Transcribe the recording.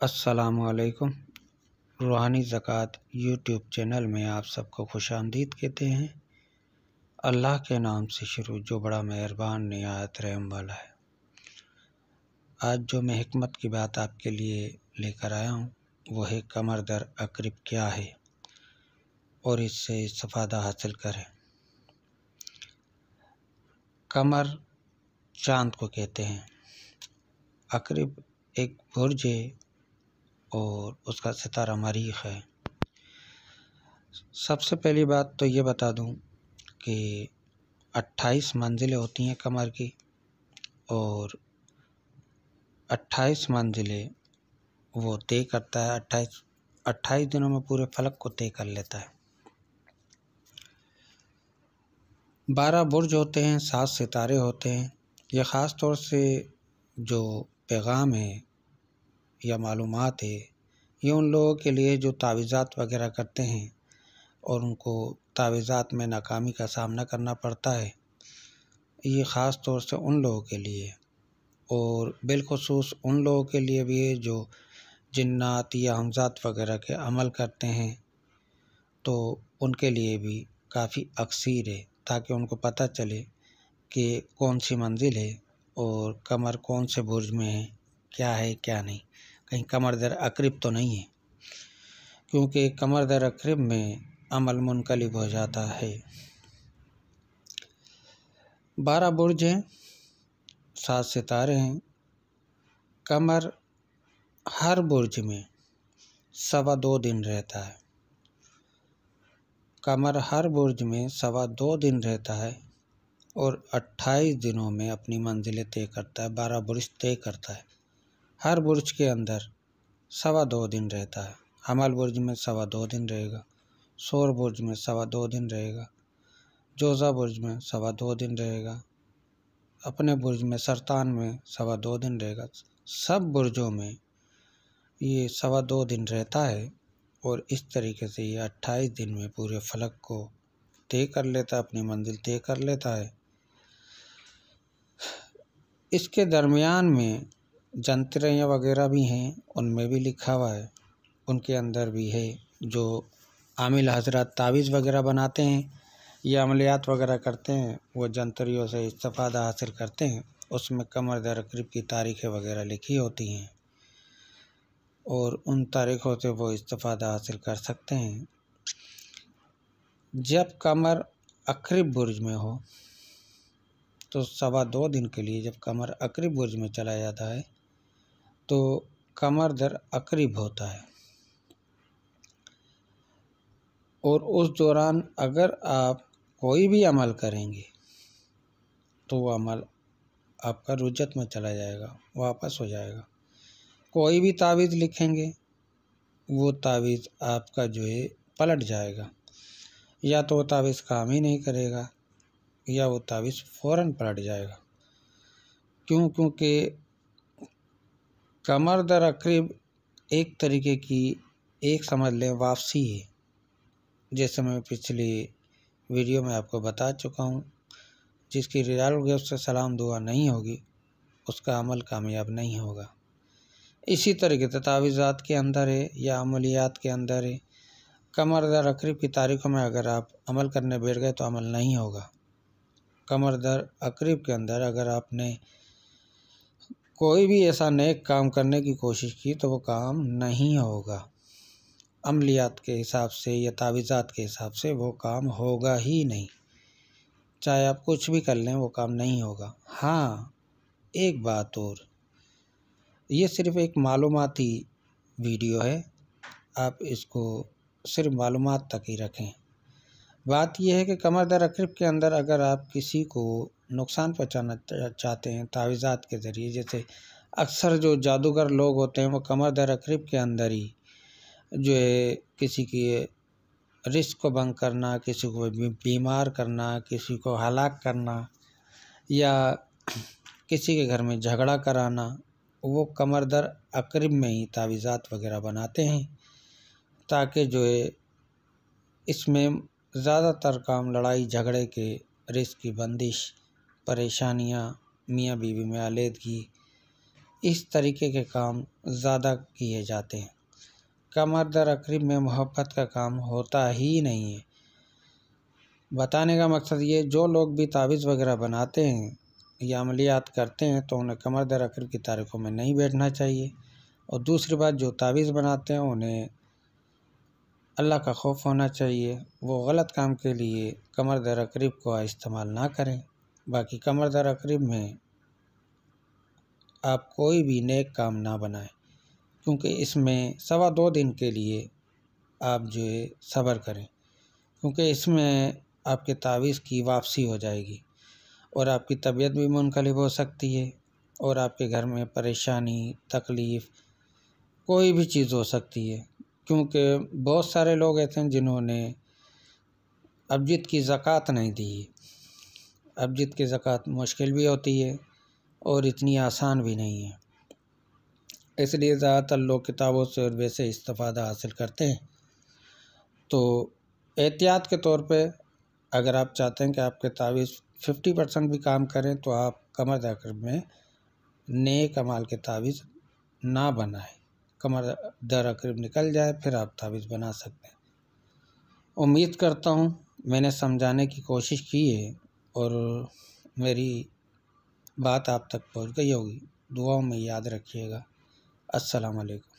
अस्सलामुअलैकुम। रूहानी ज़कात यूट्यूब चैनल में आप सबको खुशामदीद कहते हैं। अल्लाह के नाम से शुरू जो बड़ा मेहरबान निहायत रहम वाला है। आज जो मैं हिकमत की बात आपके लिए लेकर आया हूँ वो है कमर दर अकरिब क्या है और इससे इस्तिफ़ादा हासिल करें। कमर चाँद को कहते हैं, अकरिब एक बुर्ज है और उसका सितारा मरीख है। सबसे पहली बात तो ये बता दूं कि 28 मंजिलें होती हैं कमर की और 28 मंजिलें वो तय करता है। 28 दिनों में पूरे फलक को तय कर लेता है। 12 बुर्ज होते हैं, 7 सितारे होते हैं। यह ख़ास तौर से जो पैगाम है या मालूमात है ये उन लोगों के लिए जो तावीज़ात वगैरह करते हैं और उनको तावीज़ात में नाकामी का सामना करना पड़ता है। ये ख़ास तौर से उन लोगों के लिए और बिलखुसूस उन लोगों के लिए भी है जो जिन्नात या हमज़ात वगैरह के अमल करते हैं, तो उनके लिए भी काफ़ी अक्सीर है ताकि उनको पता चले कि कौन सी मंजिल है और कमर कौन से बुर्ज में है क्या नहीं, कहीं कमर दर अकरिब तो नहीं है, क्योंकि कमर दर अकरिब में अमल मुनक़लिब हो जाता है। 12 बुर्ज हैं, 7 सितारे हैं। कमर हर बुर्ज में 2.25 दिन रहता है। कमर हर बुर्ज में 2.25 दिन रहता है और 28 दिनों में अपनी मंजिलें तय करता है। 12 बुर्ज तय करता है। हर बुर्ज के अंदर 2.25 दिन रहता है। हमल बुर्ज में 2.25 दिन रहेगा, सोर बुर्ज में 2.25 दिन रहेगा, जोज़ा बुर्ज में 2.25 दिन रहेगा, अपने बुर्ज में सरतान में 2.25 दिन रहेगा। सब बुर्जों में ये 2.25 दिन रहता है और इस तरीके से ये 28 दिन में पूरे फलक को तय कर लेता है, अपनी मंजिल तय कर लेता है। इसके दरमियान में जंतरें वगैरह भी हैं, उनमें भी लिखा हुआ है, उनके अंदर भी है। जो आमिल हजरत तावीज़ वगैरह बनाते हैं या अमलियात वगैरह करते हैं वो जंतरियों से इस्तिफ़ादा हासिल करते हैं। उसमें कमर दर अकरिब की तारीखें वगैरह लिखी होती हैं और उन तारीखों से वो इस्तिफ़ादा हासिल कर सकते हैं। जब कमर अकरिब बुर्ज में हो तो 2.25 दिन के लिए जब कमर अकरिब बुर्ज में चला जाता है तो कमर दर अकरिब होता है और उस दौरान अगर आप कोई भी अमल करेंगे तो वो अमल आपका रुजत में चला जाएगा, वापस हो जाएगा। कोई भी तावीज़ लिखेंगे वो तावीज़ आपका जो है पलट जाएगा, या तो वो तावीज़ काम ही नहीं करेगा या वो तावीज़ फ़ौरन पलट जाएगा। क्योंकि कमर दर अकरिब एक तरीके की एक समझ लें वापसी है। जैसे मैं पिछली वीडियो में आपको बता चुका हूँ, जिसकी रियाल गैब से सलाम दुआ नहीं होगी उसका अमल कामयाब नहीं होगा। इसी तरीके से तावीज़ात के अंदर है या अमलियात के अंदर है, कमर दर अकरिब की तारीखों में अगर आप अमल करने बैठ गए तो अमल नहीं होगा। कमर दर अकरिब के अंदर अगर आपने कोई भी ऐसा नेक काम करने की कोशिश की तो वो काम नहीं होगा। अमलियात के हिसाब से या तावीज़ात के हिसाब से वो काम होगा ही नहीं, चाहे आप कुछ भी कर लें वो काम नहीं होगा। हाँ, एक बात और, ये सिर्फ़ एक मालूमाती वीडियो है, आप इसको सिर्फ मालूमात तक ही रखें। बात यह है कि कमर दर अकरिब के अंदर अगर आप किसी को नुकसान पहुंचाना चाहते हैं तावीज़ात के ज़रिए, जैसे अक्सर जो जादूगर लोग होते हैं वो कमर दर अकरिब के अंदर ही जो है किसी की रिस्क को भंग करना, किसी को बीमार करना, किसी को हलाक करना या किसी के घर में झगड़ा कराना, वो कमर दर अकरिब में ही तावीज़ात वगैरह बनाते हैं ताकि जो है इसमें ज़्यादातर काम लड़ाई झगड़े के, रिस्क की बंदिश, परेशानियाँ, मियाँ बीवी में आलीदगी इस तरीके के काम ज़्यादा किए जाते हैं। कमर दर अकरीब में मोहब्बत का काम होता ही नहीं है। बताने का मकसद ये, जो लोग भी तावीज़ वगैरह बनाते हैं या अमलियात करते हैं तो उन्हें कमर दर अकरीब की तारीखों में नहीं बैठना चाहिए। और दूसरी बात, जो तावीज़ बनाते हैं उन्हें अल्लाह का खौफ होना चाहिए। वो गलत काम के लिए कमर दर अकरीब को इस्तेमाल ना करें। बाकी कमर दर अकरीब में आप कोई भी नेक काम ना बनाएं, क्योंकि इसमें 2.25 दिन के लिए आप जो है सब्र करें, क्योंकि इसमें आपके तावीज़ की वापसी हो जाएगी और आपकी तबीयत भी मुनक़लिब हो सकती है और आपके घर में परेशानी, तकलीफ़, कोई भी चीज़ हो सकती है। क्योंकि बहुत सारे लोग ऐसे हैं जिन्होंने अबजित की ज़कात नहीं दी है। अबजित की ज़कात मुश्किल भी होती है और इतनी आसान भी नहीं है, इसलिए ज़्यादातर लोग किताबों से और वैसे इस्तिफ़ादा हासिल करते हैं। तो एहतियात के तौर पे अगर आप चाहते हैं कि आपके तावीज़ 50% भी काम करें तो आप कमर दर अकरीब में नेक अमाल के तावीज़ ना बनाएं। कमर दर अकरीब निकल जाए फिर आप तावीज़ बना सकते हैं। उम्मीद करता हूँ मैंने समझाने की कोशिश की है और मेरी बात आप तक पहुँच गई होगी। दुआओं में याद रखिएगा। अस्सलाम वालेकुम।